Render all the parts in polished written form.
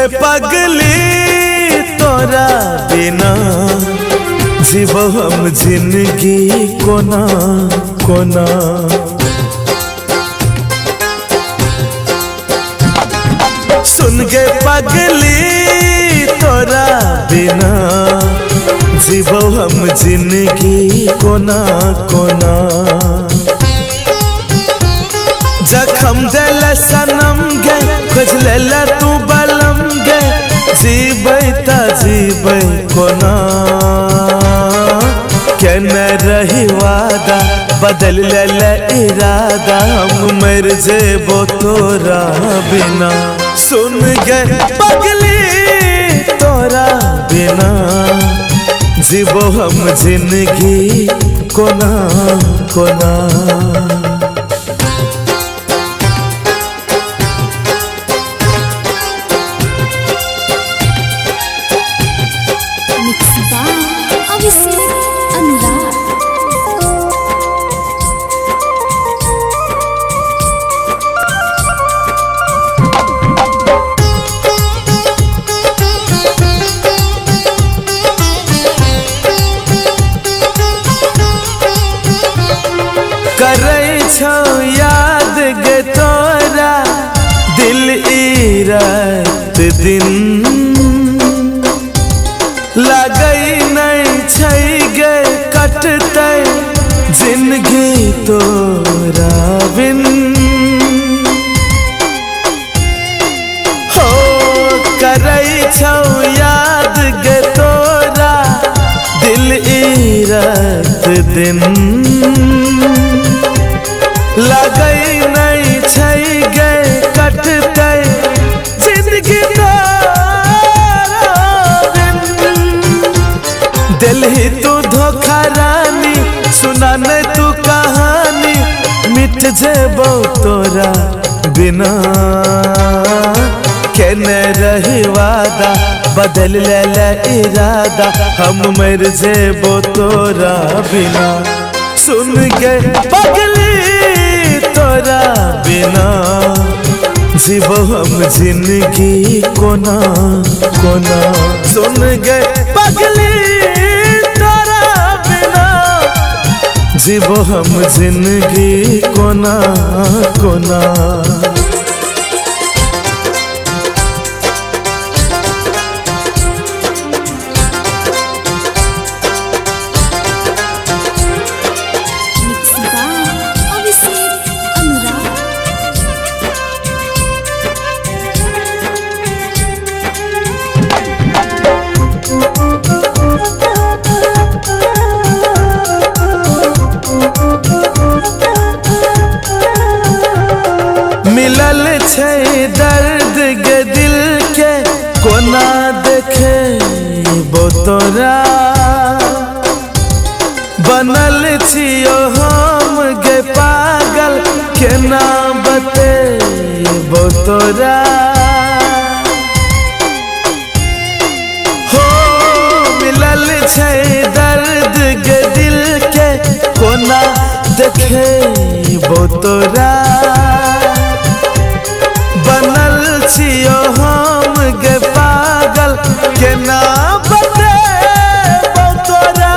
गे पगली तोरा बिना जीव हम जिंदगी कोना कोना। सुन गे पगली तोरा बिना जीव हम जिंदगी कोना कोना। जखम दिल सनम गे खोज ले तू बलम गे जीबै ता जीबै कोना। केने रही वादा बदल ले इरादा हम मर जेबो तोरा बिना। सुन गे पगली तोरा बिना जीवो हम जिंदगी कोना कोना। करे छो याद गे तोरा दिल ई रात दिन लगई नहीं छै गे कटते जिंदगी तोरा बिन। हो करे छो याद गे तोरा दिल ई रात दिन लगई नहीं छै गे कटते जिंदगी तोरा बिन। दिल ही तू धोखा रानी सुना नहीं तू कहानी मिट जेबो तोरा बिना। केने रही वादा बदल ले इरादा हम मर जेबो तोरा बिना। सुन गे पगली तोरा बिना जीवो हम जिंदगी कोना कोना। सुन गे पगली तोरा बिना जीवो हम जिंदगी कोना कोना। मिलल छै दर्द गे दिल के कोना देखे बो तोरा। बनल छियो हम गे पागल केना बतेबो तोरा। हो मिलल छै दर्द गे दिल के कोना देखे बो तोरा। बनल छियो हम गे पागल केना बतेबो तोरा।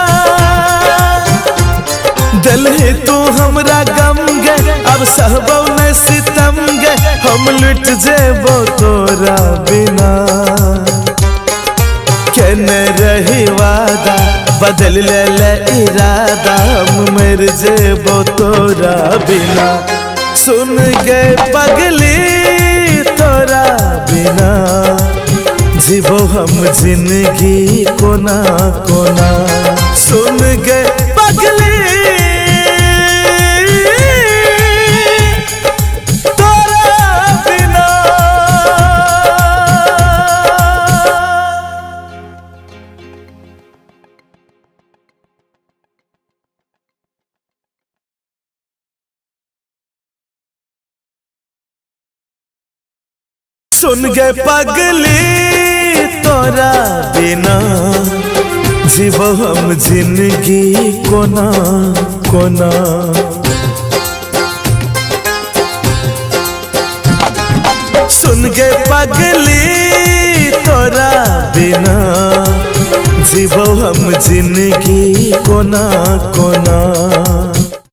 दिल ही तू हमरा गम गे अब सहबो नहीं सितम गे हम लुट जेबो तोरा बिना। केने रही वादा बदल ले इरादा हम मर जेबो तोरा बिना। सुन गे पगली तोरा बिना जीवो हम जिंदगी कोना कोना। सुन गे पगली तोरा बिना। सुन गे पगली तोरा बिना जीवो हम जिंदगी कोना कोना। सुन गे पगली तोरा बिना जीवो हम जिंदगी कोना कोना।